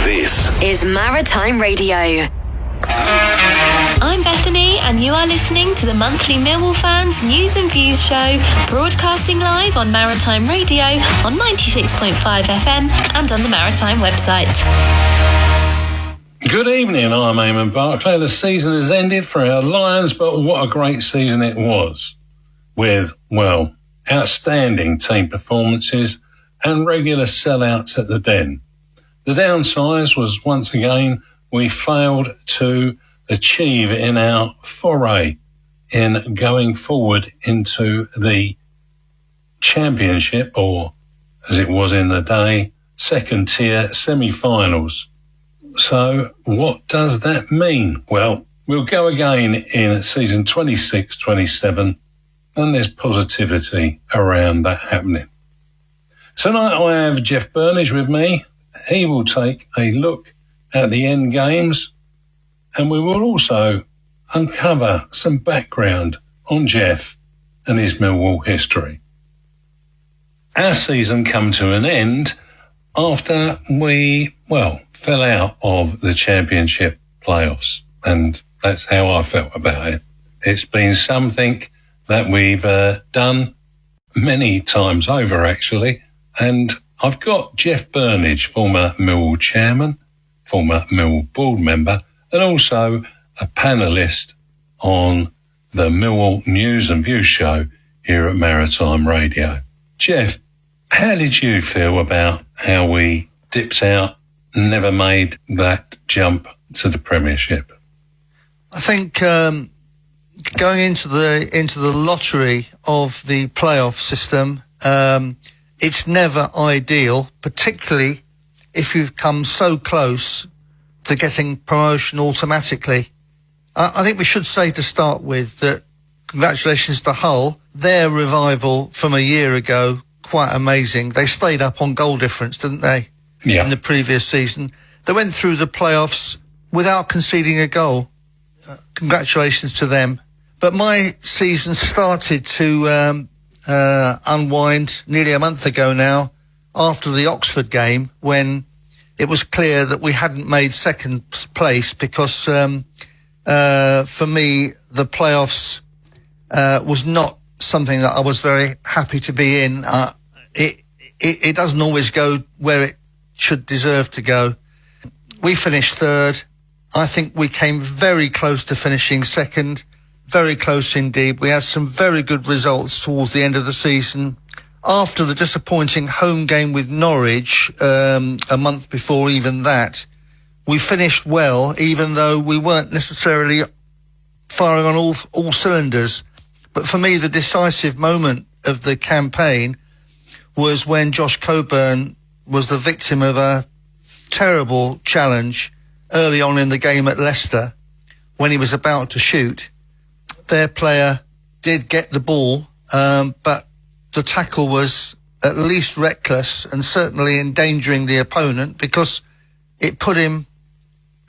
This is Maritime Radio. I'm Bethany, and you are listening to the monthly Millwall Fans News and Views show, broadcasting live on Maritime Radio on 96.5 FM and on the Maritime website. Good evening, I'm Eamonn Barclay. The season has ended for our Lions, but what a great season it was, with, well, outstanding team performances and regular sellouts at the Den. The downside was, once again, we failed to achieve in our foray in going forward into the Championship, or as it was in the day, second tier semi-finals. So what does that mean? Well, we'll go again in season 26-27, and there's positivity around that happening. Tonight I have Jeff Burnige with me. He will take a look at the end games, and we will also uncover some background on Jeff and his Millwall history. Our season come to an end after we, fell out of the Championship playoffs, and that's how I felt about it. It's been something that we've done many times over, actually, and I've got Jeff Burnige, former Millwall chairman, former Millwall board member, and also a panellist on the Millwall News and Views show here at Maritime Radio. Jeff, how did you feel about how we dipped out and never made that jump to the Premiership? I think going into the lottery of the playoff system, it's never ideal, particularly if you've come so close to getting promotion automatically. I think we should say to start with that congratulations to Hull. Their revival from a year ago, quite amazing. They stayed up on goal difference, didn't they? Yeah. In the previous season. They went through the playoffs without conceding a goal. Congratulations to them. But my season started to unwind nearly a month ago now, after the Oxford game, when it was clear that we hadn't made second place because for me the playoffs was not something that I was very happy to be in. It doesn't always go where it should deserve to go. We finished third. I think we came very close to finishing second. Very close indeed. We had some very good results towards the end of the season. After the disappointing home game with Norwich, a month before even that, we finished well, even though we weren't necessarily firing on all cylinders. But for me, the decisive moment of the campaign was when Josh Coburn was the victim of a terrible challenge early on in the game at Leicester when he was about to shoot. Their player did get the ball, but the tackle was at least reckless and certainly endangering the opponent because it put him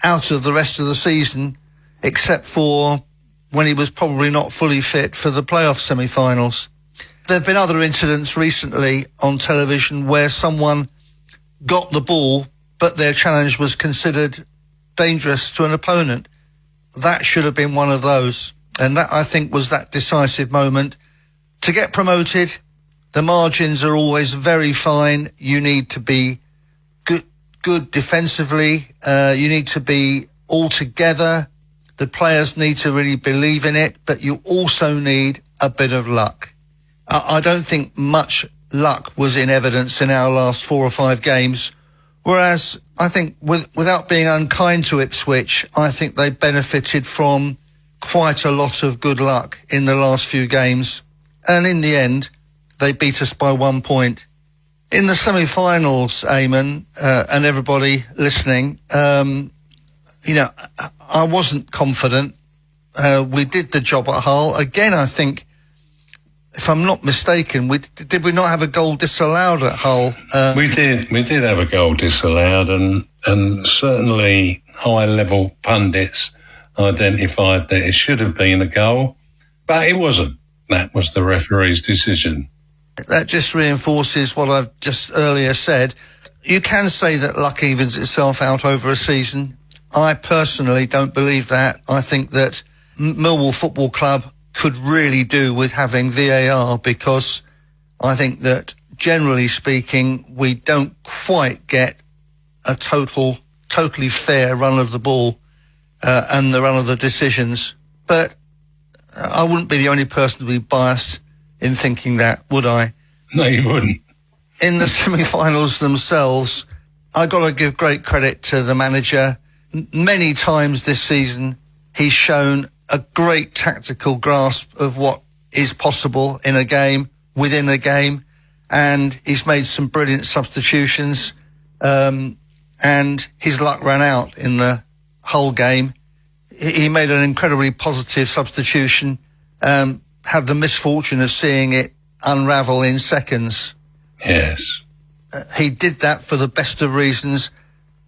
out of the rest of the season, except for when he was probably not fully fit for the playoff semi-finals. There have been other incidents recently on television where someone got the ball, but their challenge was considered dangerous to an opponent. That should have been one of those. And that, I think, was that decisive moment. To get promoted, the margins are always very fine. You need to be good defensively. You need to be all together. The players need to really believe in it, but you also need a bit of luck. I don't think much luck was in evidence in our last 4 or 5 games, whereas I think without being unkind to Ipswich, I think they benefited from quite a lot of good luck in the last few games, and in the end they beat us by 1 point. In the semi-finals, Eamon, and everybody listening, I wasn't confident. We did the job at Hull. Again, I think, if I'm not mistaken, did we not have a goal disallowed at Hull? We did have a goal disallowed, and certainly high-level pundits identified that it should have been a goal, but it wasn't. That was the referee's decision. That just reinforces what I've just earlier said. You can say that luck evens itself out over a season. I personally don't believe that. I think that Millwall Football Club could really do with having VAR, because I think that, generally speaking, we don't quite get a totally fair run of the ball and the run of the decisions. But I wouldn't be the only person to be biased in thinking that, would I? No, you wouldn't. In the semi-finals themselves, I got to give great credit to the manager. Many times this season, he's shown a great tactical grasp of what is possible in a game, within a game, and he's made some brilliant substitutions, and his luck ran out in the whole game. He made an incredibly positive substitution, had the misfortune of seeing it unravel in seconds. Yes. He did that for the best of reasons.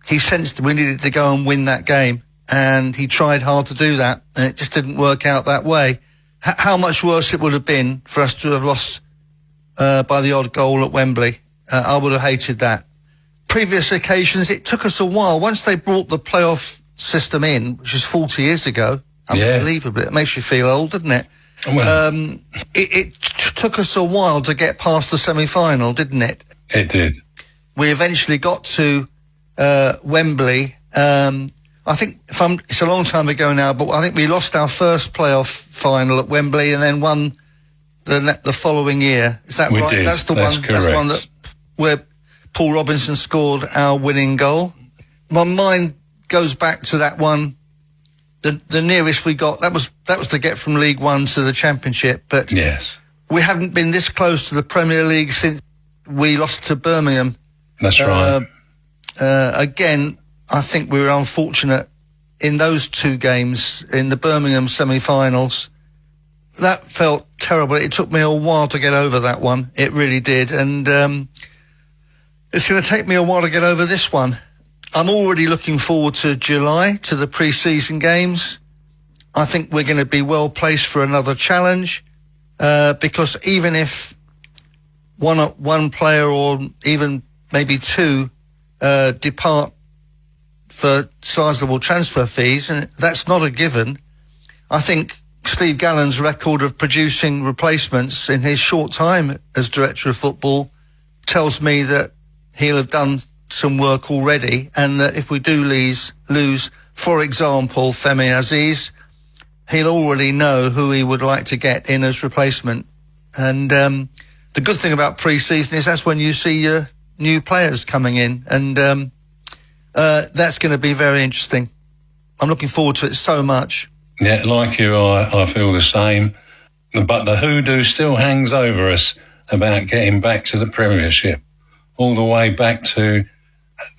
He sensed we needed to go and win that game, and he tried hard to do that, and it just didn't work out that way. How much worse it would have been for us to have lost by the odd goal at Wembley. I would have hated that. Previous occasions, it took us a while. Once they brought the playoff system in, which was 40 years ago, unbelievable. It makes you feel old, doesn't it? Well, It took us a while to get past the semi-final, didn't it? it did. We eventually got to Wembley. I think it's a long time ago now, but I think we lost our first playoff final at Wembley and then won the following year. Is that We right? did. That's the That's one. That's the one correct. where Paul Robinson scored our winning goal. My mind goes back to that one. The nearest we got, that was to get from League One to the Championship, but Yes. we haven't been this close to the Premier League since we lost to Birmingham. That's right. Again, I think we were unfortunate in those two games, in the Birmingham semi-finals. That felt terrible. It took me a while to get over that one. It really did. And it's going to take me a while to get over this one. I'm already looking forward to July, to the pre-season games. I think we're going to be well placed for another challenge, because even if one player or even maybe two depart for sizable transfer fees, and that's not a given, I think Steve Gallen's record of producing replacements in his short time as Director of Football tells me that he'll have done some work already, and that if we do lose, for example, Femi Aziz, he'll already know who he would like to get in as replacement. And the good thing about pre-season is that's when you see your new players coming in, and that's going to be very interesting. I'm looking forward to it so much. Yeah, like you, I feel the same. But the hoodoo still hangs over us about getting back to the Premiership, all the way back to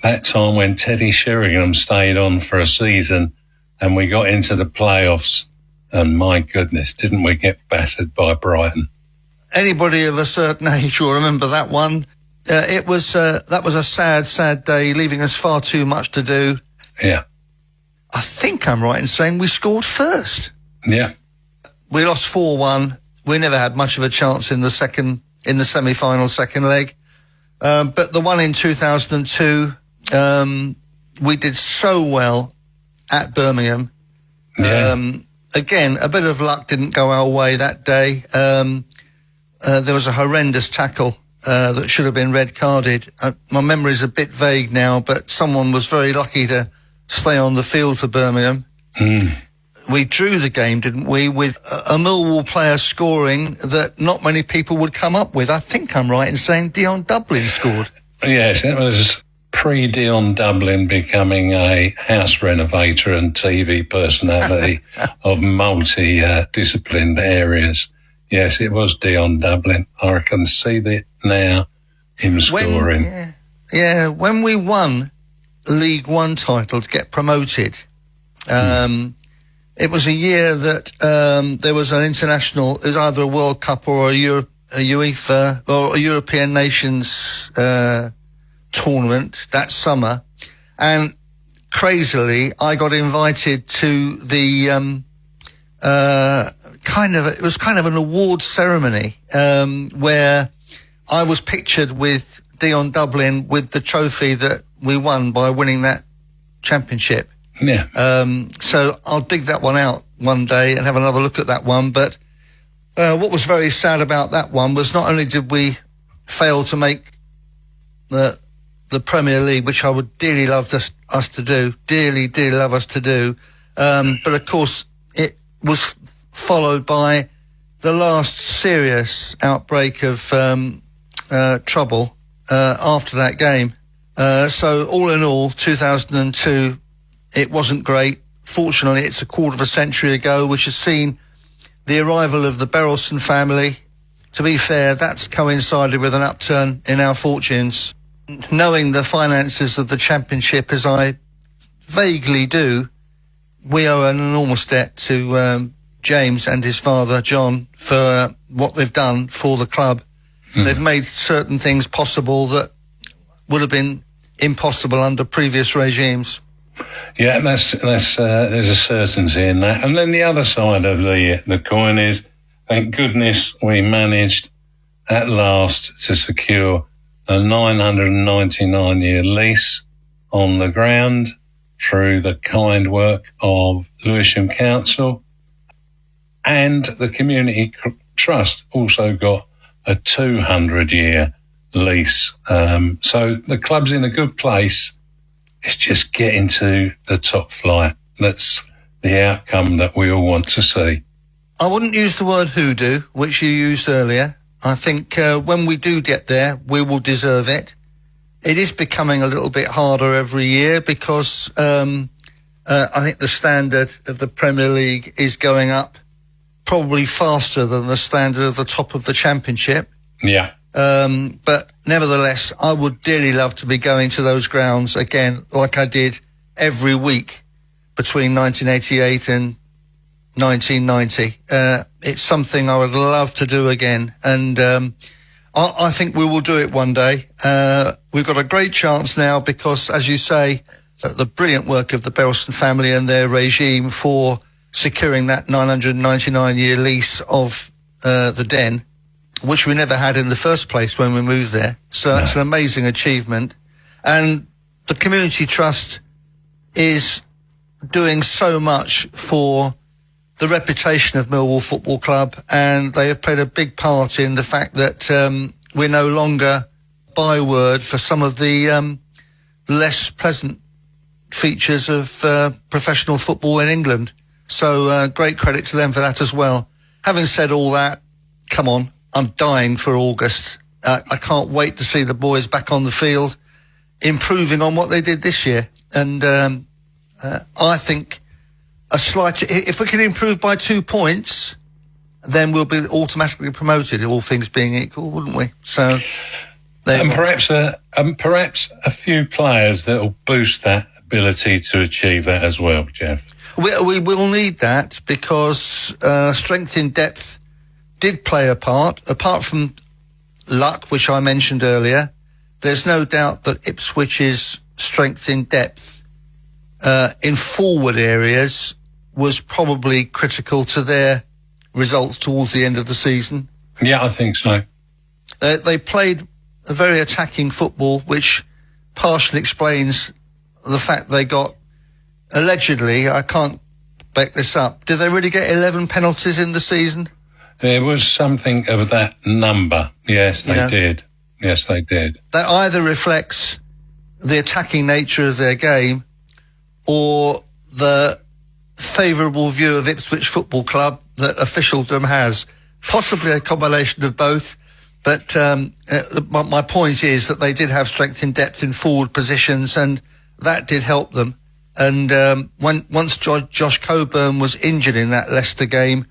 that time when Teddy Sheringham stayed on for a season and we got into the playoffs, and my goodness, didn't we get battered by Brighton? Anybody of a certain age will remember that one. That was a sad day, leaving us far too much to do. Yeah. I think I'm right in saying we scored first. Yeah. We lost 4-1. We never had much of a chance in the semi-final second leg. But the one in 2002, we did so well at Birmingham. Yeah. Again, a bit of luck didn't go our way that day. There was a horrendous tackle that should have been red-carded. My memory's a bit vague now, but someone was very lucky to stay on the field for Birmingham. We drew the game, didn't we, with a Millwall player scoring that not many people would come up with. I think I'm right in saying Dion Dublin scored. Yes, it was pre-Dion Dublin becoming a house renovator and TV personality of multi-disciplined areas. Yes, it was Dion Dublin. I can see that now, him scoring. When we won League One title to get promoted, it was a year that there was an international, it was either a World Cup or a UEFA or a European Nations tournament that summer, and crazily I got invited to the it was kind of an award ceremony where I was pictured with Dion Dublin with the trophy that we won by winning that championship. Yeah. So I'll dig that one out one day and have another look at that one. But what was very sad about that one was not only did we fail to make the Premier League, which I would dearly love us to do, dearly love us to do, but of course it was followed by the last serious outbreak of trouble after that game. So all in all, 2002, it wasn't great. Fortunately, it's a quarter of a century ago, which has seen the arrival of the Berylson family. To be fair, that's coincided with an upturn in our fortunes. Knowing the finances of the championship as I vaguely do, we owe an enormous debt to James and his father, John, for what they've done for the club. They've made certain things possible that would have been impossible under previous regimes. Yeah, there's a certainty in that. And then the other side of the coin is, thank goodness we managed at last to secure a 999-year lease on the ground through the kind work of Lewisham Council. And the Community Trust also got a 200-year lease. So the club's in a good place. It's just getting to the top flight. That's the outcome that we all want to see. I wouldn't use the word hoodoo, which you used earlier. I think when we do get there, we will deserve it. It is becoming a little bit harder every year because I think the standard of the Premier League is going up probably faster than the standard of the top of the Championship. Yeah. But nevertheless, I would dearly love to be going to those grounds again, like I did every week between 1988 and 1990. It's something I would love to do again. And I think we will do it one day. We've got a great chance now because, as you say, the brilliant work of the Berylson family and their regime for securing that 999-year lease of the Den, which we never had in the first place when we moved there. So that's an amazing achievement. And the Community Trust is doing so much for the reputation of Millwall Football Club, and they have played a big part in the fact that we're no longer byword for some of the less pleasant features of professional football in England. So great credit to them for that as well. Having said all that, come on, I'm dying for August. I can't wait to see the boys back on the field, improving on what they did this year. And I think if we can improve by 2 points, then we'll be automatically promoted, all things being equal, wouldn't we? So, perhaps a few players that will boost that ability to achieve that as well, Jeff. We will need that because strength in depth did play a part. Apart from luck, which I mentioned earlier, there's no doubt that Ipswich's strength in depth in forward areas was probably critical to their results towards the end of the season. Yeah, I think so. They played a very attacking football, which partially explains the fact they got, allegedly, I can't back this up, did they really get 11 penalties in the season? There was something of that number. Yes, they did. Yes, they did. That either reflects the attacking nature of their game or the favourable view of Ipswich Football Club that officialdom has. Possibly a combination of both. But my point is that they did have strength in depth in forward positions, and that did help them. And once Josh Coburn was injured in that Leicester game,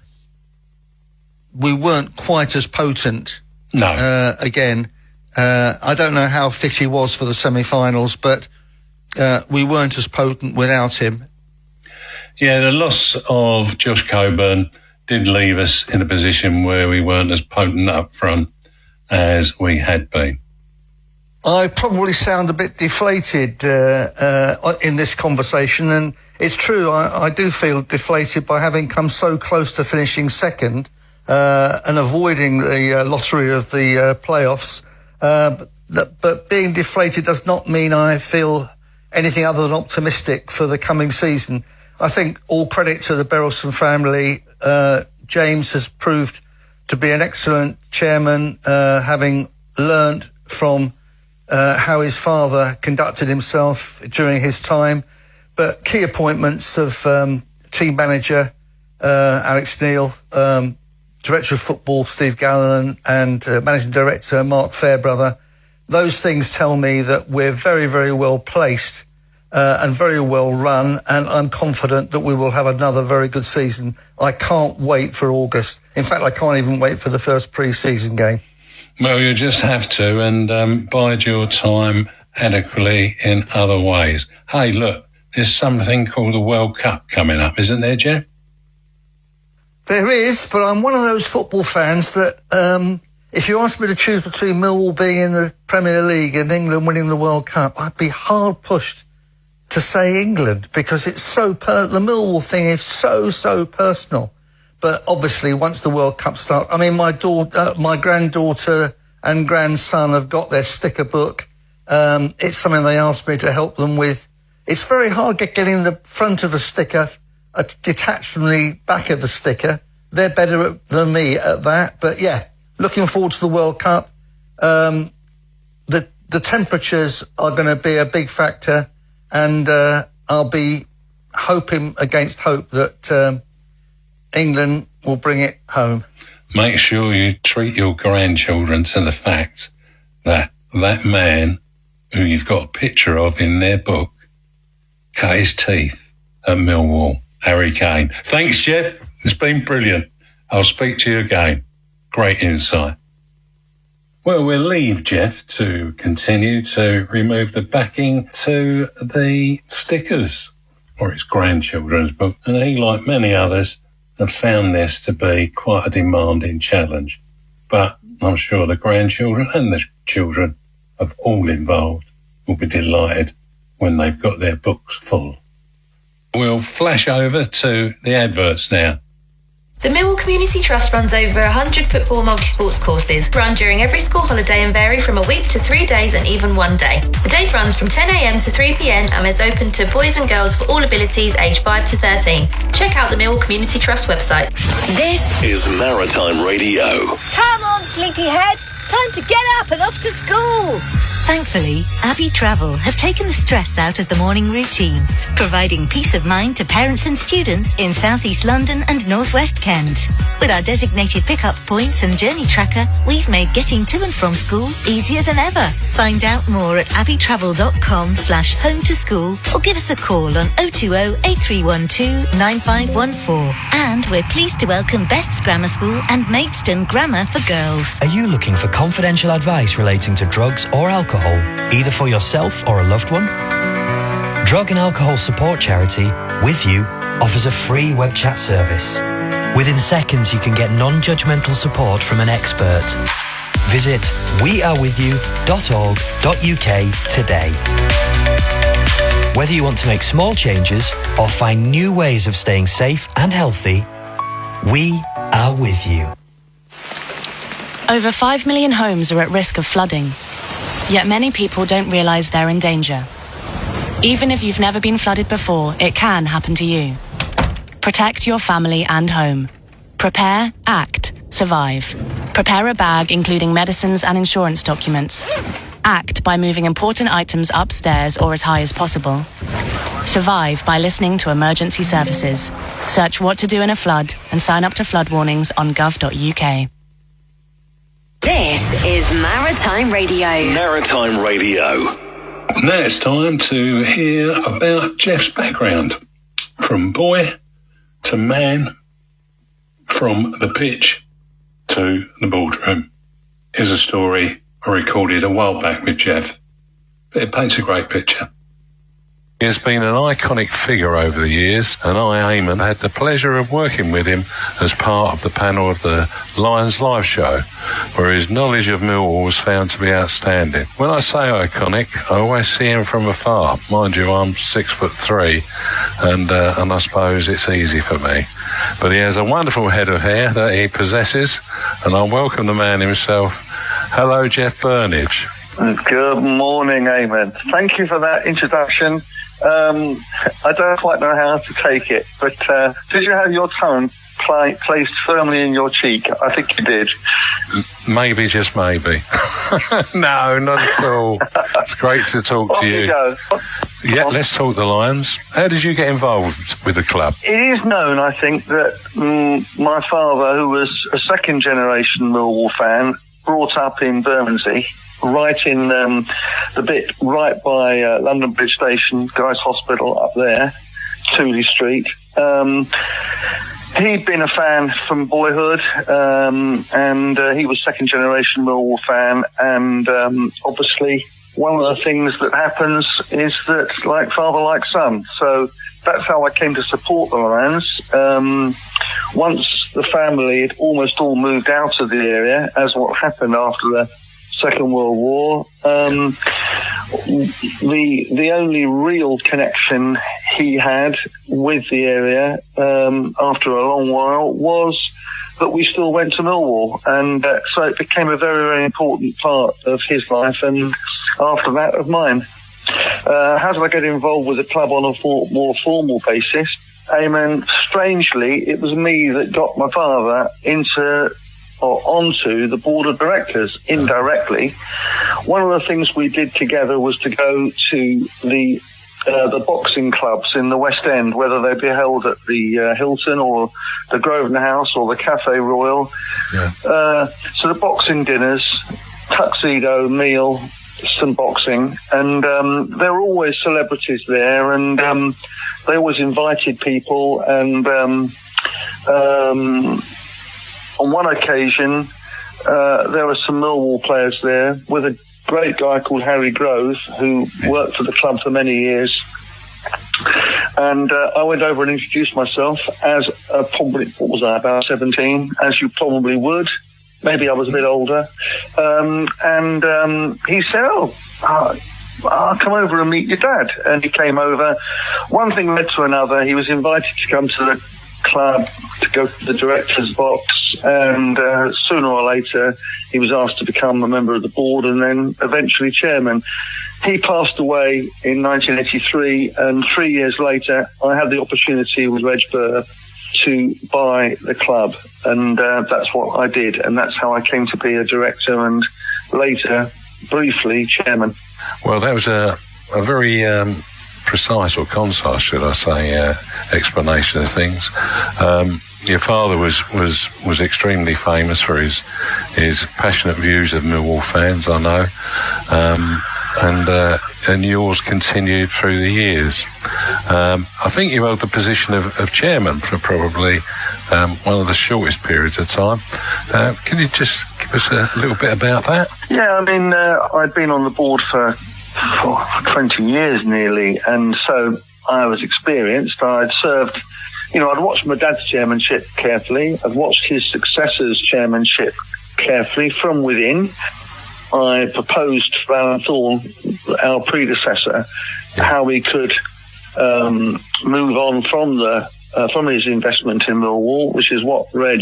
we weren't quite as potent. No. Again, I don't know how fit he was for the semi-finals, but we weren't as potent without him. Yeah, the loss of Josh Coburn did leave us in a position where we weren't as potent up front as we had been. I probably sound a bit deflated in this conversation, and it's true, I do feel deflated by having come so close to finishing second and avoiding the lottery of the playoffs. But but being deflated does not mean I feel anything other than optimistic for the coming season. I think all credit to the Berylson family. James has proved to be an excellent chairman, having learned from how his father conducted himself during his time. But key appointments of team manager Alex Neil, director of football Steve Gallen, and managing director Mark Fairbrother, those things tell me that we're very, very well placed and very well run, and I'm confident that we will have another very good season. I can't wait for August. In fact, I can't even wait for the first pre-season game. Well, you just have to, and bide your time adequately in other ways. Hey, look, there's something called the World Cup coming up, isn't there, Jeff? There is, but I'm one of those football fans that if you asked me to choose between Millwall being in the Premier League and England winning the World Cup, I'd be hard pushed to say England, because it's so the Millwall thing is so personal. But obviously, once the World Cup starts, I mean, my granddaughter and grandson have got their sticker book. It's something they asked me to help them with. It's very hard getting the front of a sticker detached from the back of the sticker. They're better than me at that. But yeah, looking forward to the World Cup. The temperatures are going to be a big factor, and I'll be hoping against hope that England will bring it home. Make sure you treat your grandchildren to the fact that that man who you've got a picture of in their book cut his teeth at Millwall, Harry Kane. Thanks, Jeff. It's been brilliant. I'll speak to you again. Great insight. Well, we'll leave Jeff to continue to remove the backing to the stickers for his grandchildren's book, and he, like many others, have found this to be quite a demanding challenge. But I'm sure the grandchildren and the children of all involved will be delighted when they've got their books full. We'll flash over to the adverts now. The Millwall Community Trust runs over 100 football multi-sports courses, run during every school holiday and vary from a week to 3 days and even 1 day. The day runs from 10 a.m. to 3 p.m. and is open to boys and girls for all abilities aged 5 to 13. Check out the Millwall Community Trust website. This is Maritime Radio. Come on, sleepyhead. Time to get up and off to school. Thankfully, Abbey Travel have taken the stress out of the morning routine, providing peace of mind to parents and students in South East London and North West Kent. With our designated pickup points and journey tracker, we've made getting to and from school easier than ever. Find out more at abbeytravel.com/home to school or give us a call on 020 8312 9514. And we're pleased to welcome Beth's Grammar School and Maidstone Grammar for Girls. Are you looking for confidential advice relating to drugs or alcohol, either for yourself or a loved one? Drug and Alcohol Support Charity, With You, offers a free web chat service. Within seconds, you can get non-judgmental support from an expert. Visit wearewithyou.org.uk today. Whether you want to make small changes or find new ways of staying safe and healthy, we are with you. Over 5 million homes are at risk of flooding, yet many people don't realise they're in danger. Even if you've never been flooded before, it can happen to you. Protect your family and home. Prepare, act, survive. Prepare a bag including medicines and insurance documents. Act by moving important items upstairs or as high as possible. Survive by listening to emergency services. Search what to do in a flood and sign up to flood warnings on gov.uk. This is Maritime Radio. Maritime Radio. Now it's time to hear about Jeff's background. From boy to man, from the pitch to the boardroom. Here's a story I recorded a while back with Jeff, but it paints a great picture. He has been an iconic figure over the years, and I, Eamonn, had the pleasure of working with him as part of the panel of the Lions Live show, where his knowledge of Millwall was found to be outstanding. When I say iconic, I always see him from afar. Mind you, I'm 6'3", and I suppose it's easy for me. But he has a wonderful head of hair that he possesses, and I welcome the man himself. Hello, Jeff Burnige. Good morning, Eamonn. Thank you for that introduction. I don't quite know how to take it, but did you have your tongue placed firmly in your cheek? I think you did. Maybe, just maybe. No, not at all. It's great to talk to you. Go. Yeah, let's talk the Lions. How did you get involved with the club? It is known, I think, that my father, who was a second-generation Millwall fan, brought up in Bermondsey, right in the bit right by London Bridge Station, Guy's Hospital up there, Tooley Street. He'd been a fan from boyhood, and he was second-generation Millwall fan, and obviously one of the things that happens is that like father, like son. So that's how I came to support the Lions. Once the family had almost all moved out of the area, as what happened after the Second World War, the only real connection he had with the area after a long while was that we still went to Millwall, and so it became a very, very important part of his life, and after that of mine. How did I get involved with the club on a more formal basis? Eamonn, strangely, it was me that got my father onto the board of directors indirectly. One of the things we did together was to go to the boxing clubs in the West End, whether they be held at the Hilton or the Grosvenor House or the Cafe Royal. Yeah. So the boxing dinners, tuxedo, meal, some boxing, and there were always celebrities there, and they always invited people, and on one occasion, there were some Millwall players there with a great guy called Harry Grove, who worked for the club for many years. And I went over and introduced myself as probably, what was I, about 17, as you probably would. Maybe I was a bit older. And he said, I'll come over and meet your dad. And he came over. One thing led to another. He was invited to come to the club to go to the director's box, and sooner or later he was asked to become a member of the board and then eventually chairman. He passed away in 1983, and 3 years later I had the opportunity with Reg Burr to buy the club, and that's what I did, and that's how I came to be a director and later briefly chairman. Well, that was a very precise, or concise, should I say, explanation of things. Your father was extremely famous for his passionate views of Millwall fans, I know, and yours continued through the years. I think you held the position of chairman for probably one of the shortest periods of time. Can you just give us a little bit about that? Yeah, I mean, I'd been on the board for 20 years nearly, and so I was experienced. I'd served, I'd watched my dad's chairmanship carefully. I'd watched his successor's chairmanship carefully from within. I proposed to Alan Thorne, our predecessor, how we could move on from his investment in Millwall, which is what Reg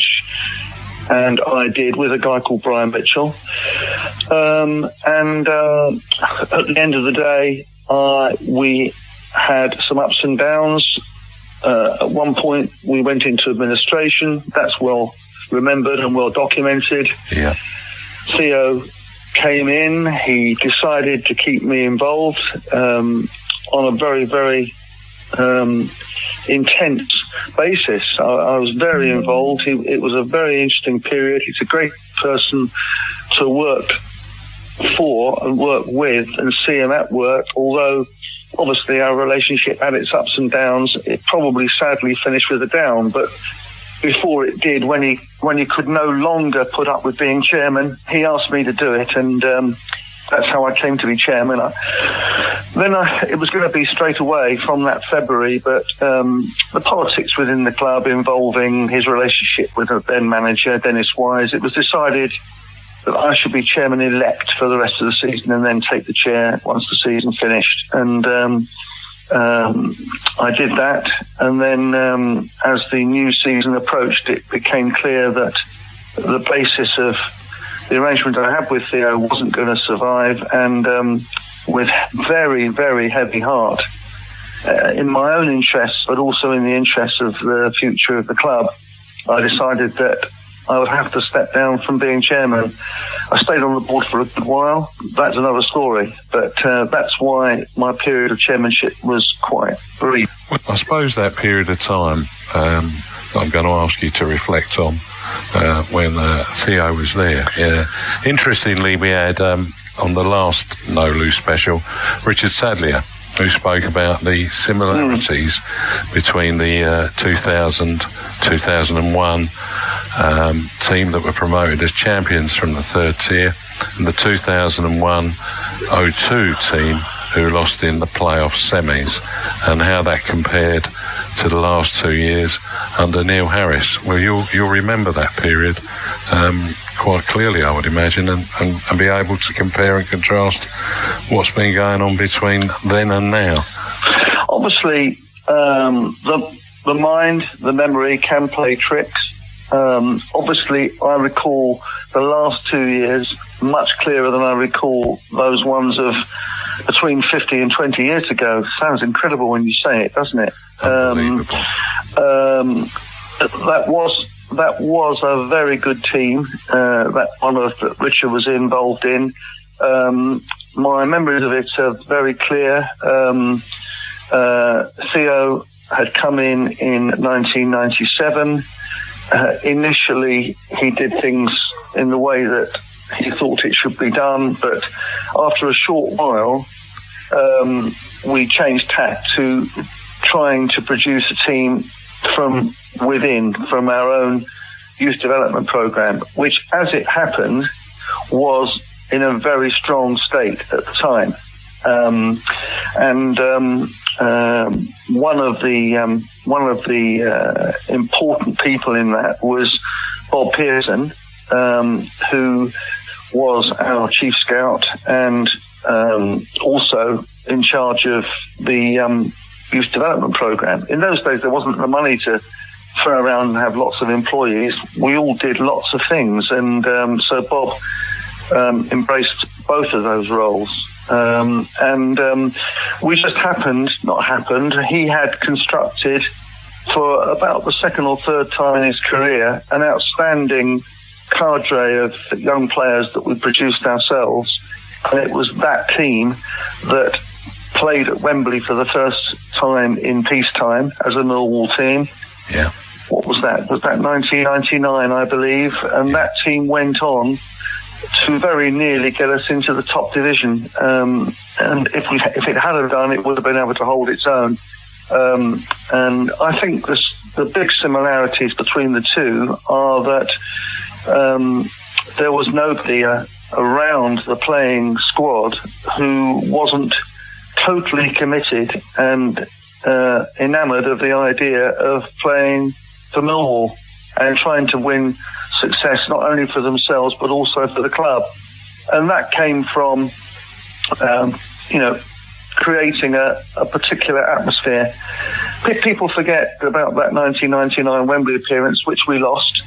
and I did with a guy called Brian Mitchell. And at the end of the day, we had some ups and downs. At one point, we went into administration. That's well remembered and well documented. Yeah. Theo came in. He decided to keep me involved on a very, very intense basis. I was very involved. It was a very interesting period. He's a great person to work for and work with and see him at work, although obviously our relationship had its ups and downs. It probably sadly finished with a down, but before it did, when he could no longer put up with being chairman, he asked me to do it, and that's how I came to be chairman. It was going to be straight away from that February, but the politics within the club involving his relationship with the then manager, Dennis Wise, it was decided that I should be chairman-elect for the rest of the season and then take the chair once the season finished. And I did that, and then as the new season approached, it became clear that the basis of the arrangement I had with Theo wasn't going to survive, and with very, very heavy heart, in my own interests, but also in the interests of the future of the club, I decided that I would have to step down from being chairman. I stayed on the board for a good while. That's another story, but that's why my period of chairmanship was quite brief. I suppose that period of time I'm going to ask you to reflect on when Theo was there. Interestingly, we had on the last No Lose special, Richard Sadlier, who spoke about the similarities between the 2000-2001 team that were promoted as champions from the third tier and the 2001-02 team who lost in the playoff semis, and how that compared to the last 2 years under Neil Harris. Well, you'll remember that period quite clearly, I would imagine, and be able to compare and contrast what's been going on between then and now. Obviously, the mind, the memory can play tricks. Obviously, I recall the last 2 years much clearer than I recall those ones of between 50 and 20 years ago. Sounds incredible when you say it, doesn't it? That was a very good team, that one that Richard was involved in. My memories of it are very clear. Theo had come in 1997. Initially, he did things in the way that he thought it should be done, but after a short while, we changed tack to trying to produce a team from within, from our own youth development programme, which, as it happened, was in a very strong state at the time. One of the important people in that was Bob Pearson, who was our chief scout and also in charge of the youth development program. In those days, there wasn't the money to throw around and have lots of employees. We all did lots of things, and so Bob embraced both of those roles. We just he had constructed, for about the second or third time in his career, an outstanding cadre of young players that we produced ourselves, and it was that team that played at Wembley for the first time in peacetime as a Millwall team. Yeah. What was that? Was that 1999, I believe? And that team went on to very nearly get us into the top division. And if it had done, it would have been able to hold its own. And I think the big similarities between the two are that there was nobody around the playing squad who wasn't totally committed and enamoured of the idea of playing for Millwall and trying to win success not only for themselves but also for the club. And that came from creating a particular atmosphere. People forget about that 1999 Wembley appearance, which we lost,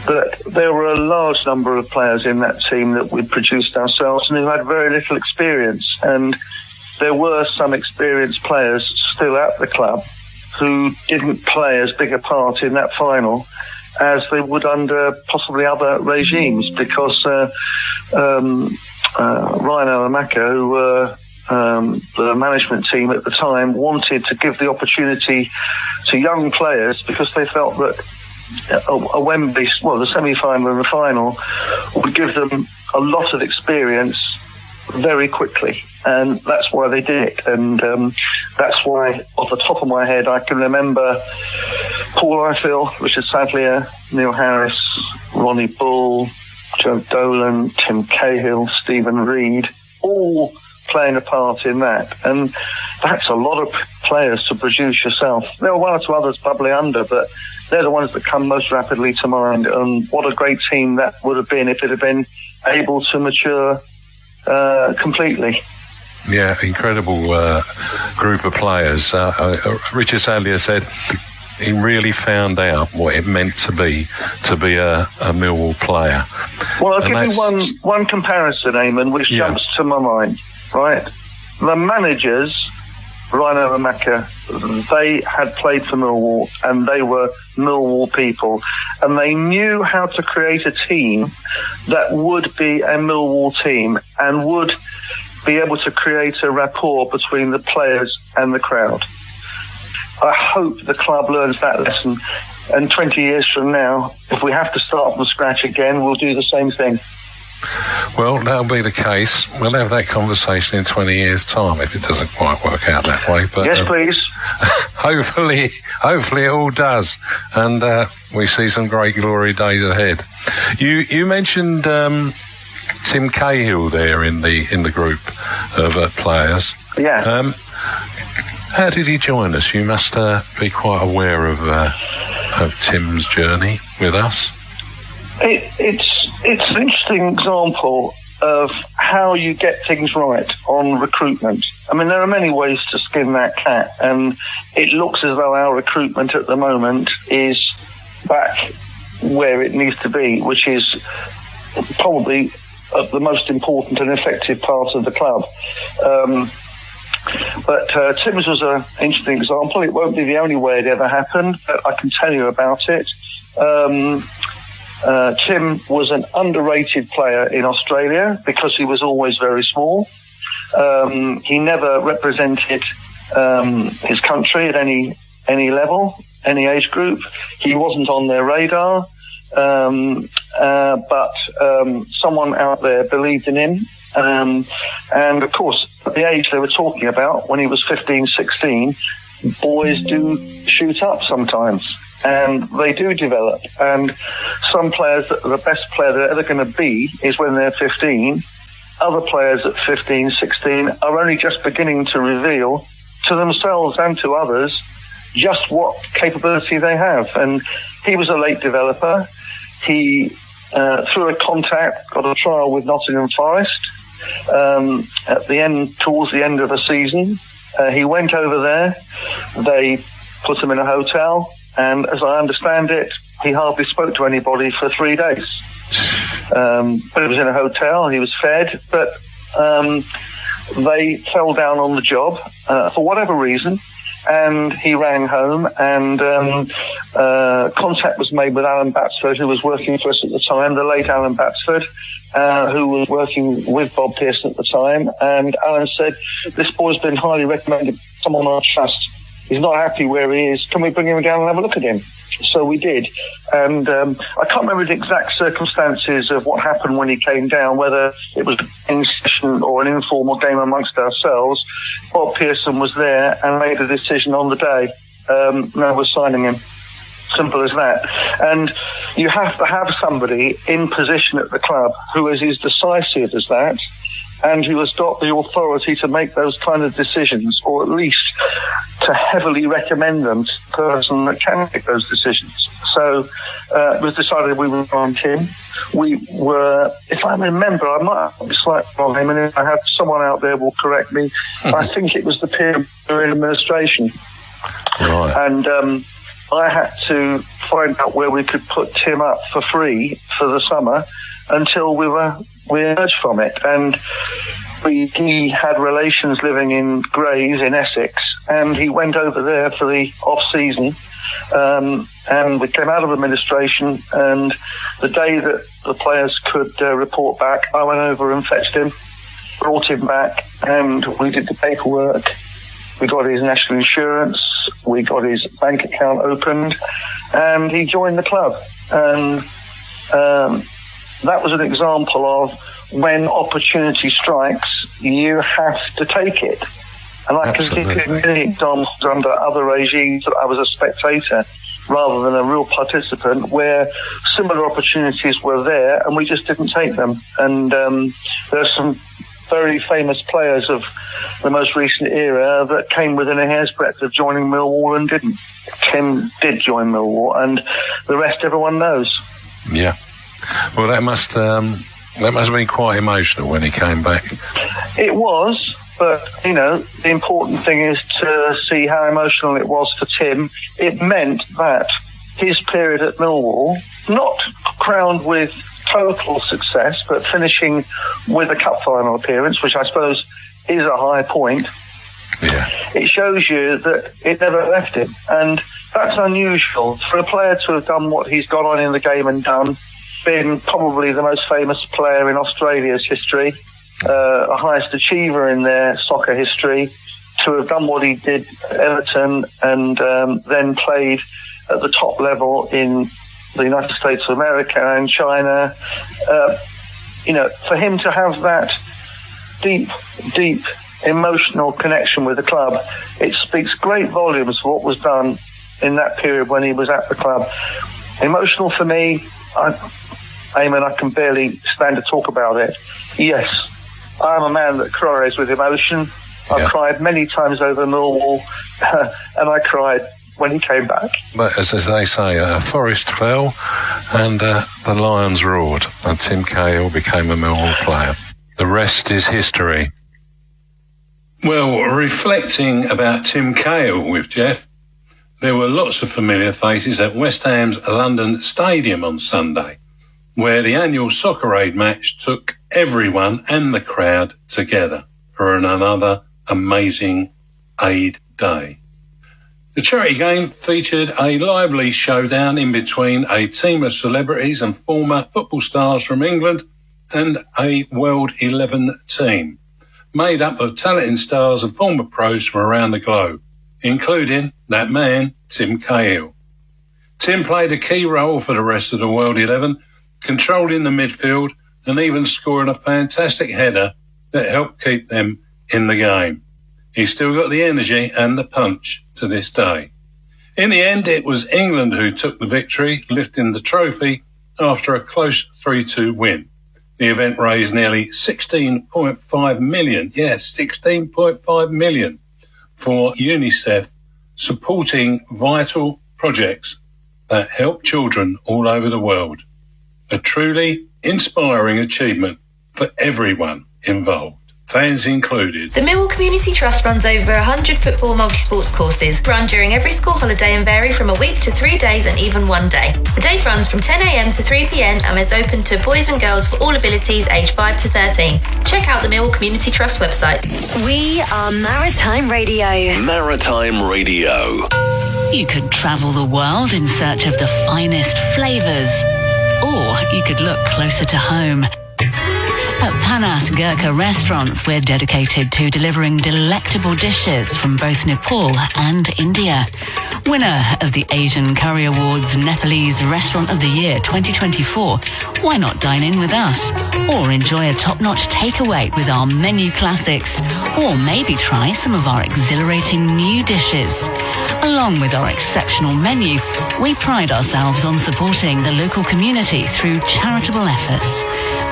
but there were a large number of players in that team that we'd produced ourselves and who had very little experience. And there were some experienced players still at the club who didn't play as big a part in that final as they would under possibly other regimes, because Ryan Alamaka, who were the management team at the time, wanted to give the opportunity to young players because they felt that a Wembley, the semi-final and the final would give them a lot of experience very quickly, and that's why they did it. And that's why, off the top of my head, I can remember Paul Ifill, Richard Sadlier, Neil Harris, Ronnie Bull, Joe Dolan, Tim Cahill, Stephen Reed, all playing a part in that. And that's a lot of players to produce yourself. There were one or two others bubbling under, but they're the ones that come most rapidly to mind. And what a great team that would have been if it had been able to mature completely. Yeah, incredible group of players. Richard Sadlier said he really found out what it meant to be a Millwall player. Well, I'll give you one comparison, Eamon, which jumps to my mind, right? The managers, Rhino and Macca, they had played for Millwall and they were Millwall people, and they knew how to create a team that would be a Millwall team and would be able to create a rapport between the players and the crowd. I hope the club learns that lesson, and 20 years from now, if we have to start from scratch again, we'll do the same thing. Well, that'll be the case. We'll have that conversation in 20 years' time if it doesn't quite work out that way. But yes, please. Hopefully it all does, and we see some great glory days ahead. You mentioned Tim Cahill there in the group of players. Yeah. How did he join us? You must be quite aware of Tim's journey with us. It's an interesting example of how you get things right on recruitment. I mean, there are many ways to skin that cat, and it looks as though our recruitment at the moment is back where it needs to be, which is probably the most important and effective part of the club. But Tim's was an interesting example. It won't be the only way it ever happened, but I can tell you about it. Tim was an underrated player in Australia because he was always very small. He never represented his country at any level, any age group. He wasn't on their radar, but someone out there believed in him. And of course, at the age they were talking about, when he was 15, 16, boys do shoot up sometimes. And they do develop. And some players, the best player they're ever going to be is when they're 15. Other players at 15, 16 are only just beginning to reveal to themselves and to others just what capability they have. And he was a late developer. He, through a contact, got a trial with Nottingham Forest. Towards the end of a season, he went over there. They put him in a hotel. And as I understand it, he hardly spoke to anybody for 3 days. But he was in a hotel, he was fed, but they fell down on the job for whatever reason. And he rang home, and contact was made with Alan Batsford, who was working for us at the time, the late Alan Batsford, who was working with Bob Pearson at the time. And Alan said, "This boy's been highly recommended, someone I trust. He's not happy where he is. Can we bring him down and have a look at him?" So we did. And I can't remember the exact circumstances of what happened when he came down, whether it was a session or an informal game amongst ourselves. Bob Pearson was there and made a decision on the day. No, we're signing him. Simple as that. And you have to have somebody in position at the club who is as decisive as that, and who has got the authority to make those kind of decisions, or at least to heavily recommend them to the person that can make those decisions. So it was decided we would find him. We were, if I remember, I might be slightly wrong, and if I have someone out there will correct me, I think it was the peer administration. Right. And I had to find out where we could put Tim up for free for the summer until we emerged from it. And he had relations living in Grays in Essex, and he went over there for the off-season. And we came out of administration, and the day that the players could report back, I went over and fetched him, brought him back, and we did the paperwork. We got his national insurance, we got his bank account opened, and he joined the club. And that was an example of when opportunity strikes, you have to take it. And I can think of many examples under other regimes that I was a spectator rather than a real participant, where similar opportunities were there and we just didn't take them. And there are some very famous players of the most recent era that came within a hair's breadth of joining Millwall and didn't. Tim did join Millwall, and the rest everyone knows. Yeah. Well, that must That must have been quite emotional when he came back. It was, but, you know, the important thing is to see how emotional it was for Tim. It meant that his period at Millwall, not crowned with total success, but finishing with a cup final appearance, which I suppose is a high point. Yeah. It shows you that it never left him. And that's unusual. For a player to have done what he's gone on in the game and done, been probably the most famous player in Australia's history, the highest achiever in their soccer history, to have done what he did at Everton and then played at the top level in the United States of America and China. You know, for him to have that deep emotional connection with the club, it speaks great volumes for what was done in that period when he was at the club. Emotional for me, Eamonn, I can barely stand to talk about it. Yes, I'm a man that cries with emotion. I've cried many times over Millwall, and I cried when he came back. But as they say, a forest fell and the lions roared, and Tim Cahill became a Millwall player. The rest is history. Well, reflecting about Tim Cahill with Jeff, there were lots of familiar faces at West Ham's London Stadium on Sunday, where the annual Soccer Aid match took everyone and the crowd together for another amazing Aid Day. The charity game featured a lively showdown in between a team of celebrities and former football stars from England and a World 11 team, made up of talented stars and former pros from around the globe, including that man, Tim Cahill. Tim played a key role for the rest of the World 11, controlling the midfield and even scoring a fantastic header that helped keep them in the game. He's still got the energy and the punch to this day. In the end, it was England who took the victory, lifting the trophy after a close 3-2 win. The event raised nearly 16.5 million, yes, 16.5 million for UNICEF, supporting vital projects that help children all over the world. A truly inspiring achievement for everyone involved, fans included. The Millwall Community Trust runs over 100 football multi-sports courses, run during every school holiday and vary from a week to 3 days and even 1 day. The day runs from 10 a.m. to 3 p.m. and is open to boys and girls for all abilities aged 5 to 13. Check out the Millwall Community Trust website. We are Maritime Radio. Maritime Radio. You could travel the world in search of the finest flavours, or you could look closer to home. At Panas Gurkha Restaurants, we're dedicated to delivering delectable dishes from both Nepal and India. Winner of the Asian Curry Awards Nepalese Restaurant of the Year 2024, why not dine in with us? Or enjoy a top-notch takeaway with our menu classics? Or maybe try some of our exhilarating new dishes? Along with our exceptional menu, we pride ourselves on supporting the local community through charitable efforts.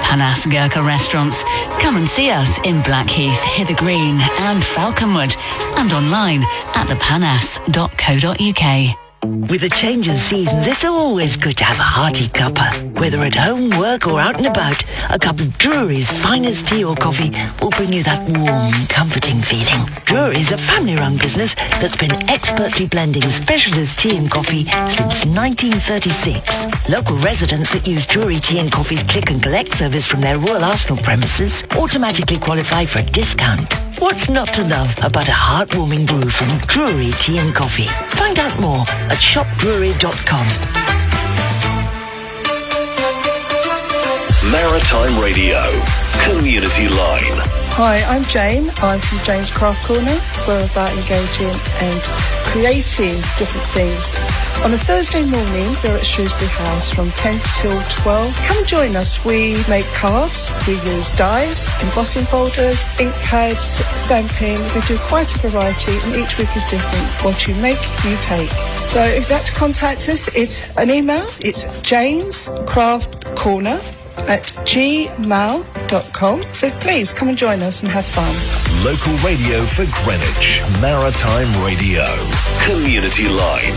Panas Gurkha Restaurants. Come and see us in Blackheath, Hither Green and Falconwood, and online at thepanas.co.uk. With the change in seasons, it's always good to have a hearty cuppa. Whether at home, work or out and about, a cup of Drury's finest tea or coffee will bring you that warm, comforting feeling. Drury's a family-run business that's been expertly blending specialist tea and coffee since 1936. Local residents that use Drury Tea and Coffee's click and collect service from their Royal Arsenal premises automatically qualify for a discount. What's not to love about a heartwarming brew from Drury Tea and Coffee? Find out more at shopdrury.com. Maritime Radio, Community Line. Hi, I'm Jane. I'm from Jane's Craft Corner. We're about engaging and creating different things. On a Thursday morning, we're at Shrewsbury House from 10 till 12. Come and join us. We make cards, we use dies, embossing folders, ink pads, stamping. We do quite a variety and each week is different. What you make, you take. So if you'd like to contact us, it's an email. It's janescraftcorner@gmail.com. So please come and join us and have fun. local radio for Greenwich. Maritime Radio. Community Line.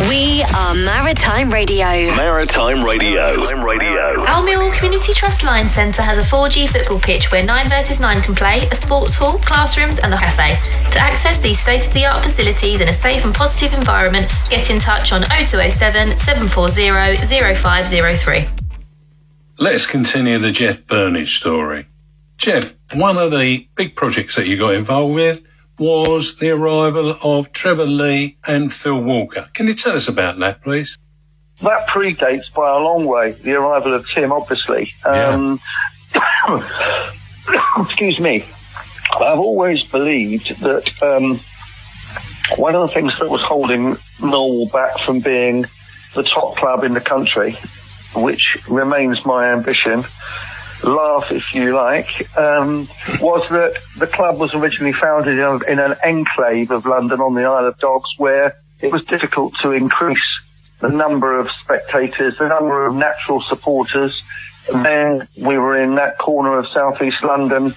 We are Maritime Radio. Maritime Radio. Our Millwall Community Trust Line Centre has a 4G football pitch where 9 versus 9 can play, a sports hall, classrooms and a cafe. To access these state-of-the-art facilities in a safe and positive environment, get in touch on 0207 740 0503. Let's continue the Jeff Burnige story. Jeff, one of the big projects that you got involved with was the arrival of Trevor Lee and Phil Walker. Can you tell us about that, please? That predates by a long way the arrival of Tim, obviously. Excuse me. I've always believed that one of the things that was holding Millwall back from being the top club in the country, which remains my ambition, laugh if you like, was that the club was originally founded in an enclave of London on the Isle of Dogs, where it was difficult to increase the number of spectators, the number of natural supporters. And then we were in that corner of southeast London,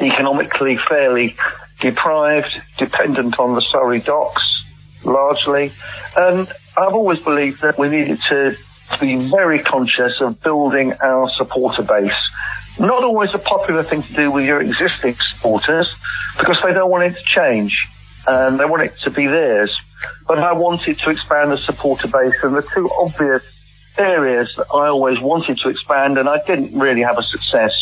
economically fairly deprived, dependent on the Surrey docks, largely. And I've always believed that we needed to be very conscious of building our supporter base. Not always a popular thing to do with your existing supporters, because they don't want it to change and they want it to be theirs. But I wanted to expand the supporter base, and the two obvious areas that I always wanted to expand, and I didn't really have a success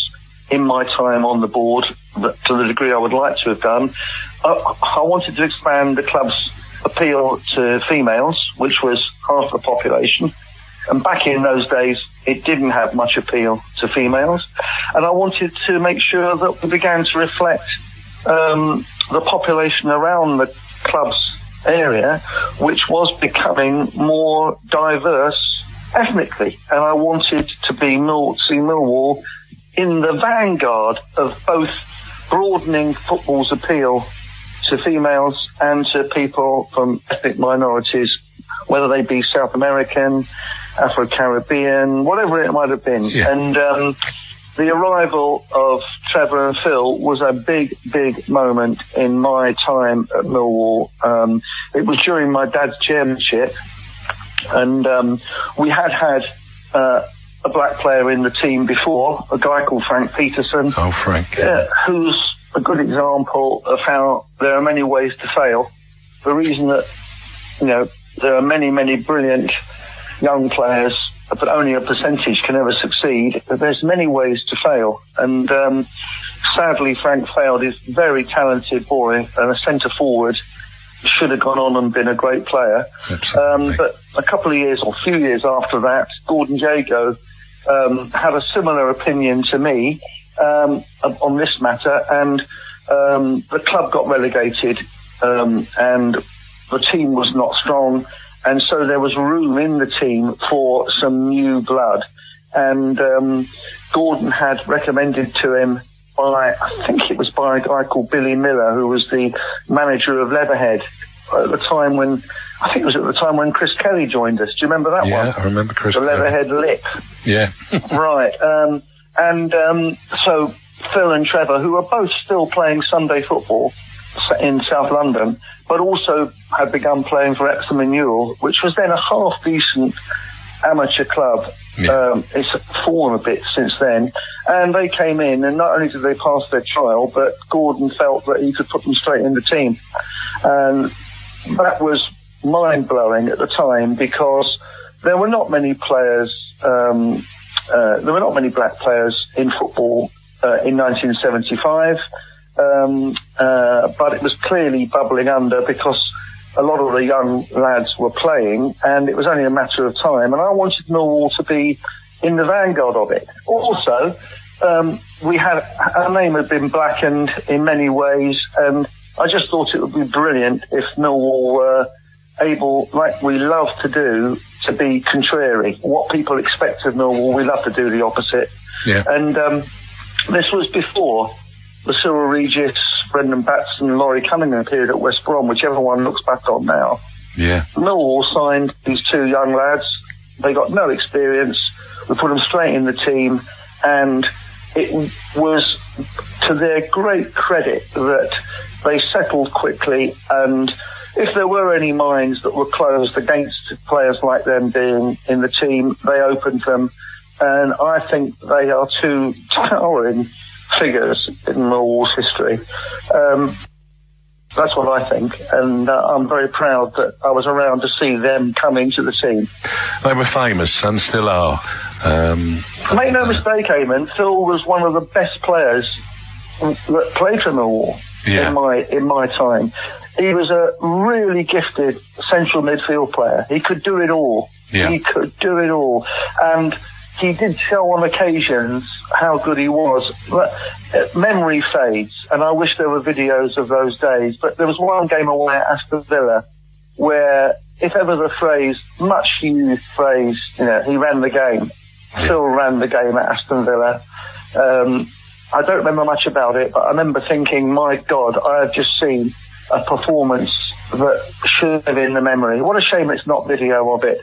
in my time on the board to the degree I would like to have done. I wanted to expand the club's appeal to females, which was half the population. And back in those days, it didn't have much appeal to females. And I wanted to make sure that we began to reflect the population around the club's area, which was becoming more diverse ethnically. And I wanted to see Millwall in the vanguard of both broadening football's appeal to females and to people from ethnic minorities, whether they be South American, Afro-Caribbean, whatever it might have been. Yeah. And the arrival of Trevor and Phil was a big, big moment in my time at Millwall. It was during my dad's chairmanship, and we had a black player in the team before, a guy called Frank Peterson. Oh, Frank. Who's a good example of how there are many ways to fail. The reason that, there are many, many brilliant young players, but only a percentage can ever succeed. There's many ways to fail. And sadly, Frank failed. He's a very talented boy and a centre forward. Should have gone on and been a great player. But a few years after that, Gordon Jago had a similar opinion to me on this matter, and the club got relegated, and the team was not strong, and so there was room in the team for some new blood. And Gordon had recommended to him I think it was by a guy called Billy Miller, who was the manager of Leatherhead at the time when Chris Kelly joined us. Do you remember that one? Yeah, I remember Chris Kelly. The Leatherhead Lip. Yeah. Right. So Phil and Trevor, who are both still playing Sunday football in South London, but also had begun playing for Epsom and Newell, which was then a half-decent amateur club. Yeah. It's fallen a bit since then. And they came in, and not only did they pass their trial, but Gordon felt that he could put them straight in the team. And that was mind-blowing at the time, because there were not many players, there were not many black players in football in 1975, but it was clearly bubbling under, because a lot of the young lads were playing, and it was only a matter of time. And I wanted Millwall to be in the vanguard of it. Also, our name had been blackened in many ways, and I just thought it would be brilliant if Millwall were able, like we love to do, to be contrary. What people expect of Millwall, we love to do the opposite. Yeah. And this was before the Cyril Regis, Brendan Batson, Laurie Cunningham period at West Brom, which everyone looks back on now. Yeah. Millwall signed these two young lads. They got no experience. We put them straight in the team, and it was to their great credit that they settled quickly, and if there were any minds that were closed against players like them being in the team, they opened them. And I think they are two towering figures in Millwall's history. That's what I think, and I'm very proud that I was around to see them come into the team. They were famous and still are. Make no mistake, Eamonn, Phil was one of the best players that played for Millwall in my time. He was a really gifted central midfield player. He could do it all. Yeah. He could do it all. And he did show on occasions how good he was. But memory fades, and I wish there were videos of those days. But there was one game away at Aston Villa where, if ever the phrase, much used phrase, he ran the game. Phil ran the game at Aston Villa. I don't remember much about it, but I remember thinking, my God, I have just seen a performance that should have in the memory. What a shame it's not video of it.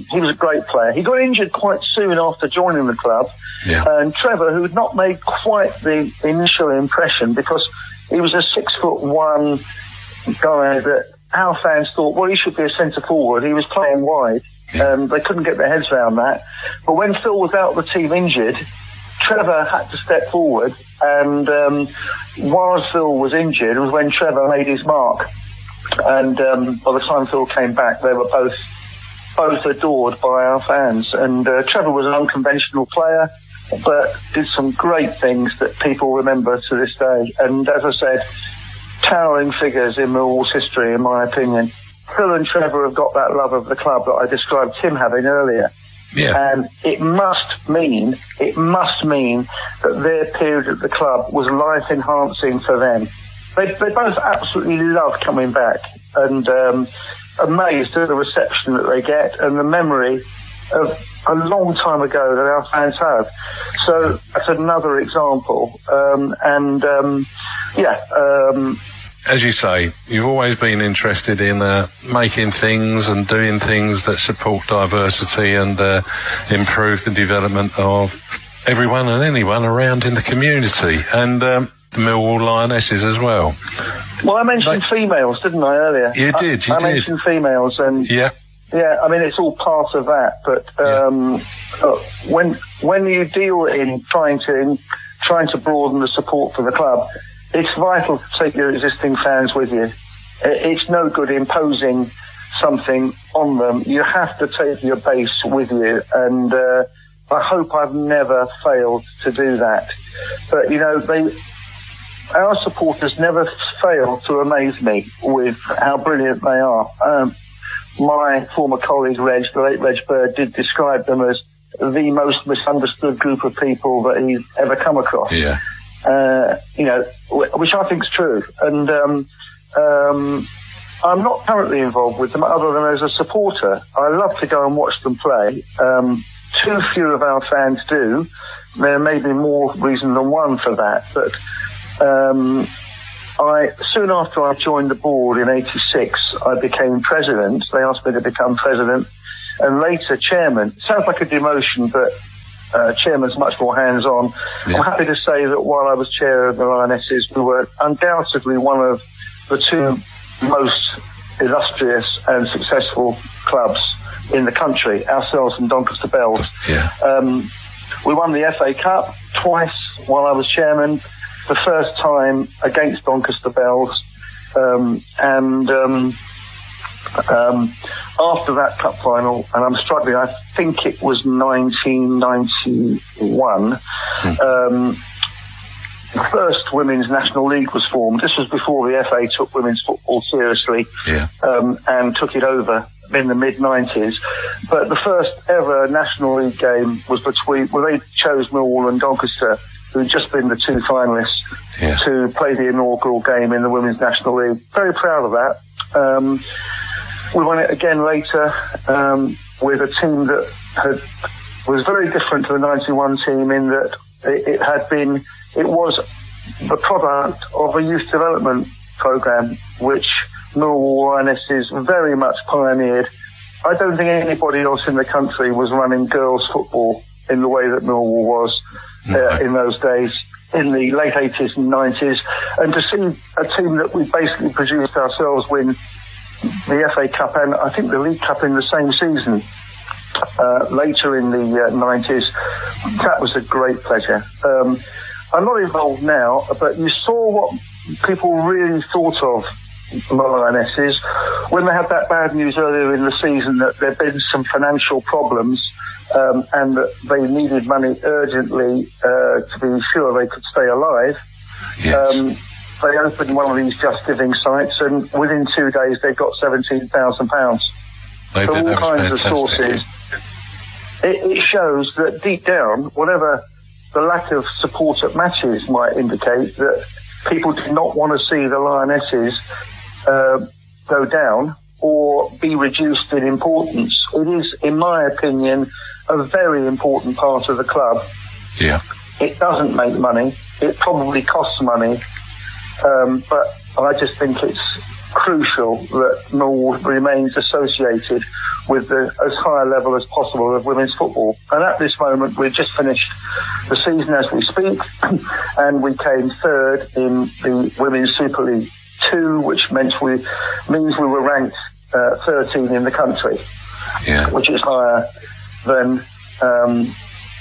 He was a great player. He got injured quite soon after joining the club. Yeah. And Trevor, who had not made quite the initial impression because he was a 6'1" guy that our fans thought, well, he should be a centre forward. He was playing wide. They couldn't get their heads around that. But when Phil was out of the team injured, Trevor had to step forward, and while Phil was injured, it was when Trevor made his mark. And by the time Phil came back, they were both adored by our fans. And Trevor was an unconventional player, but did some great things that people remember to this day. And as I said, towering figures in Millwall's history, in my opinion. Phil and Trevor have got that love of the club that I described Tim having earlier. Yeah. And it must mean that their period at the club was life enhancing for them. They both absolutely loved coming back, and amazed at the reception that they get and the memory of a long time ago that our fans have. So that's another example. As you say, you've always been interested in making things and doing things that support diversity and improve the development of everyone and anyone around in the community, and the Millwall Lionesses as well. Well, I mentioned females, didn't I, earlier? You did. I mentioned females, and yeah, I mean, it's all part of that. But when you deal in trying to broaden the support for the club, it's vital to take your existing fans with you. It's no good imposing something on them. You have to take your base with you, and I hope I've never failed to do that. But, our supporters never fail to amaze me with how brilliant they are. My former colleague, Reg, the late Reg Bird, did describe them as the most misunderstood group of people that he's ever come across. Yeah. Which I think is true. And I'm not currently involved with them other than as a supporter. I love to go and watch them play. Too few of our fans do. There may be more reason than one for that, but soon after I joined the board in '86, I became president. They asked me to become president, and later chairman. Sounds like a demotion, but chairman's much more hands-on. Yeah. I'm happy to say that while I was chair of the Lionesses, we were undoubtedly one of the two most illustrious and successful clubs in the country, ourselves and Doncaster Bells. Yeah. We won the FA Cup twice while I was chairman, the first time against Doncaster Bells, after that cup final, and I'm struggling, I think it was 1991, the first Women's National League was formed. This was before the FA took women's football seriously, and took it over in the mid-90s. But the first ever National League game was they chose Millwall and Doncaster, who had just been the two finalists, to play the inaugural game in the Women's National League. Very proud of that. We won it again later with a team that was very different to the 91 team in that it was the product of a youth development programme which Millwall Lionesses very much pioneered. I don't think anybody else in the country was running girls' football in the way that Millwall was. in those days, in the late 80s and 90s, and to see a team that we basically produced ourselves win the FA Cup and I think the League Cup in the same season later in the 90s, that was a great pleasure. I'm not involved now, but you saw what people really thought of the Lionesses when they had that bad news earlier in the season that there'd been some financial problems and that they needed money urgently to be sure they could stay alive. Yes. They opened one of these Just Giving sites, and within 2 days they got £17,000. They From did. all kinds of sources. It shows that deep down, whatever the lack of support at matches might indicate, that people did not want to see the Lionesses go down or be reduced in importance. It is, in my opinion, a very important part of the club. Yeah. It doesn't make money. It probably costs money. But I just think it's crucial that Millwall remains associated with as high a level as possible of women's football. And at this moment, we've just finished the season as we speak, and we came third in the Women's Super League 2, which means we were ranked 13 in the country, which is higher than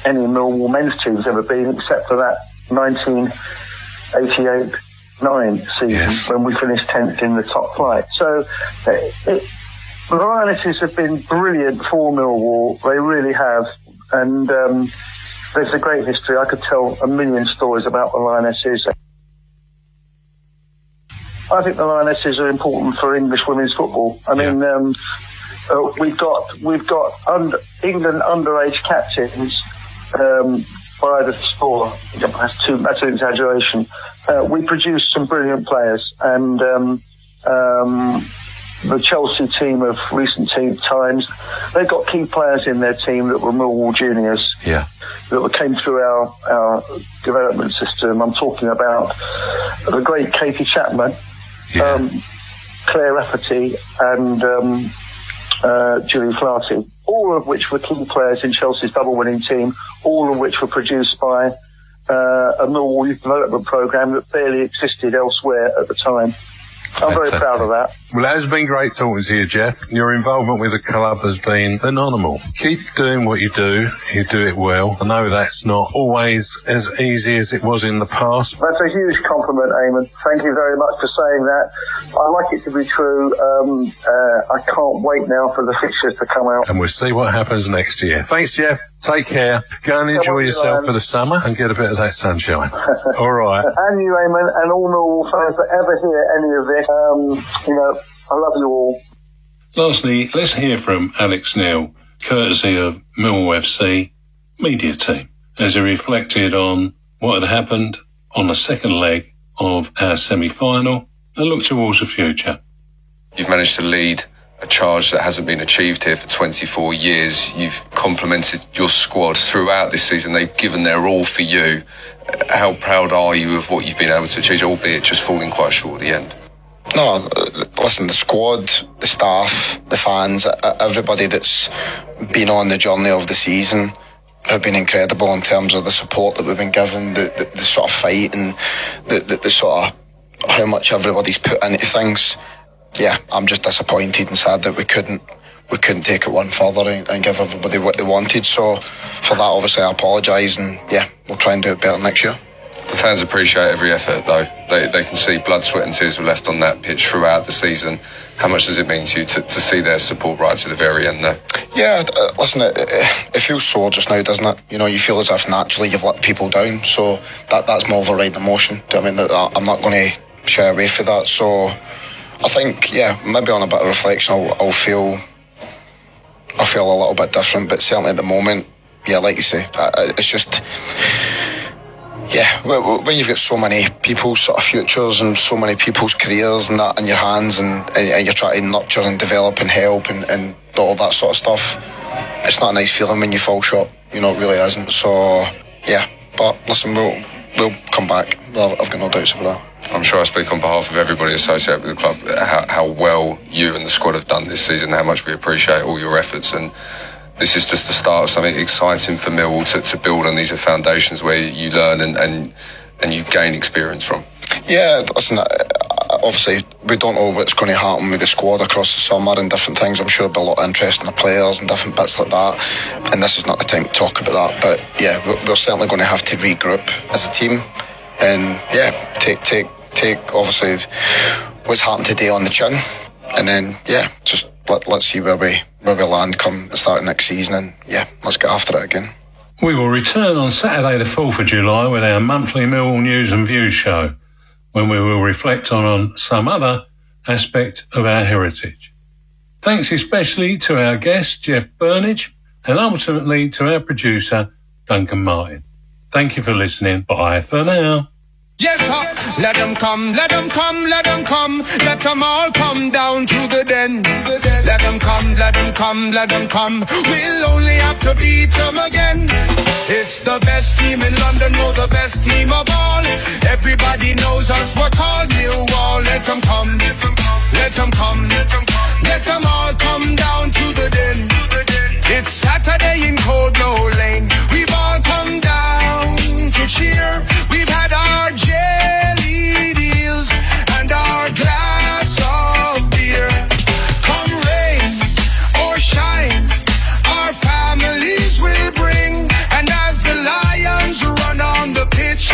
any Millwall men's team's ever been, except for that 1988-9 season when we finished 10th in the top flight. So the Lionesses have been brilliant for Millwall. They really have. And there's a great history. I could tell a million stories about the Lionesses. I think the Lionesses are important for English women's football. I mean, we've got England underage captains by the score. That's an exaggeration. We produced some brilliant players, and the Chelsea team of recent times, they've got key players in their team that were Millwall juniors. Yeah. That came through our development system. I'm talking about the great Katie Chapman, Claire Rafferty, and Julie Flaherty, all of which were key players in Chelsea's double-winning team, all of which were produced by a Millwall youth development programme that barely existed elsewhere at the time. I'm very proud of that. Well, it has been great talking to you, Jeff. Your involvement with the club has been phenomenal. Keep doing what you do. You do it well. I know that's not always as easy as it was in the past. That's a huge compliment, Eamonn. Thank you very much for saying that. I like it to be true. I can't wait now for the fixtures to come out. And we'll see what happens next year. Thanks, Jeff. Take care. Go and enjoy yourself for the summer and get a bit of that sunshine. All right. And you, Eamonn, and all Millwall fans that ever hear any of this, I love you all. Lastly, let's hear from Alex Neil, courtesy of Millwall FC Media Team, as he reflected on what had happened on the second leg of our semi-final and looked towards the future. You've managed to lead a charge that hasn't been achieved here for 24 years. You've complimented your squad throughout this season. They've given their all for you. How proud are you of what you've been able to achieve, albeit just falling quite short at the end? No, listen, the squad, the staff, the fans, everybody that's been on the journey of the season have been incredible in terms of the support that we've been given, the sort of fight and the sort of how much everybody's put into things. Yeah, I'm just disappointed and sad that we couldn't take it one further and give everybody what they wanted. So for that, obviously, I apologise, and yeah, we'll try and do it better next year. The fans appreciate every effort, though. They can see blood, sweat and tears were left on that pitch throughout the season. How much does it mean to you to see their support right to the very end there? Yeah, listen, it feels sore just now, doesn't it? You know, you feel as if naturally you've let people down, so that's more of a right emotion. I mean, I'm not going to shy away from that. So I think, yeah, maybe on a bit of reflection, I'll feel a little bit different, but certainly at the moment, yeah, like you say, it's just... Yeah, when you've got so many people's sort of futures and so many people's careers and that in your hands, and you're trying to nurture and develop and help and all that sort of stuff, it's not a nice feeling when you fall short. You know, it really isn't. So, yeah, but listen, we'll come back. I've got no doubts about that. I'm sure I speak on behalf of everybody associated with the club how well you and the squad have done this season, how much we appreciate all your efforts, and this is just the start of something exciting for Millwall to build on. These are foundations where you learn and you gain experience from. Yeah, listen, obviously we don't know what's going to happen with the squad across the summer and different things. I'm sure there'll be a lot of interest in the players and different bits like that, and this is not the time to talk about that. But yeah, we're certainly going to have to regroup as a team and take obviously what's happened today on the chin, and then just let's see where we land come the start of next season, and let's get after it again. We will return on Saturday the 4th of July with our monthly Millwall News and Views show, when we will reflect on some other aspect of our heritage. Thanks especially to our guest, Jeff Burnige, and ultimately to our producer, Duncan Martin. Thank you for listening. Bye for now. Yes, sir. Let them come, let them come, let them come. Let them all come down to the den. Let them come, let them come, let them come. We'll only have to beat them again. It's the best team in London, no, the best team of all. Everybody knows us, we're called Millwall. Let them come, let them come, let them all come down to the den. It's Saturday in Cold Blow Lane. We've all come down to cheer. We've had our jelly deals and our glass of beer. Come rain or shine, our families will bring. And as the Lions run on the pitch,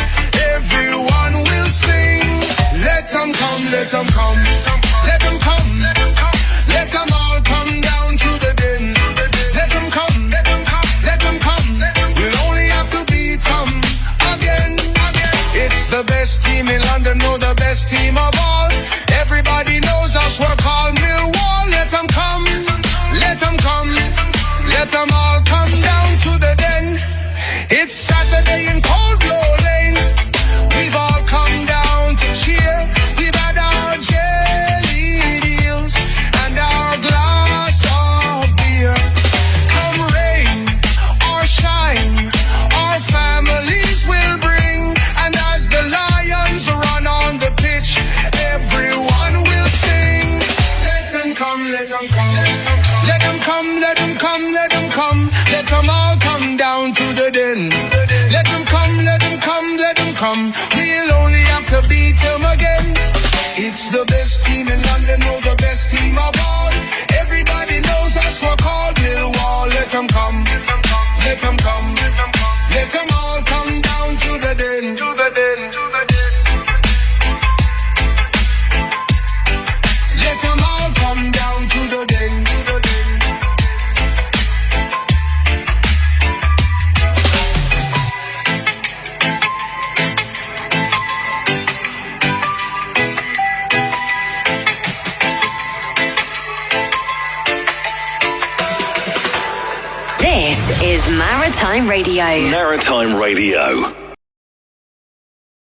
everyone will sing. Let them come, let them come, let them come, let them all come down to the den. Let them come, let them come, let them come. We'll only have to beat them again. It's the best team in London, no, the best team of all. Everybody knows us, we're called Millwall. Let them come, let them come, let them all come down to the den. It's Saturday in Cold Blow Lane. We've all come down to cheer. We've had our jelly deals and our glass of beer. Come rain or shine, our families will bring. And as the Lions run on the pitch, everyone will sing. Let them come, let them come, let them come, let them come, let them come. Let them all come down to the den. Let them come, let them come, let them come. We'll only have to beat them again. It's the best team in London, no, the best team of all. Everybody knows us, we're called Millwall. Let them come, let them come, let them all come down to the den, to the den, to the den. Let them all come down to the den, to the den. This is Maritime Radio. Maritime Radio.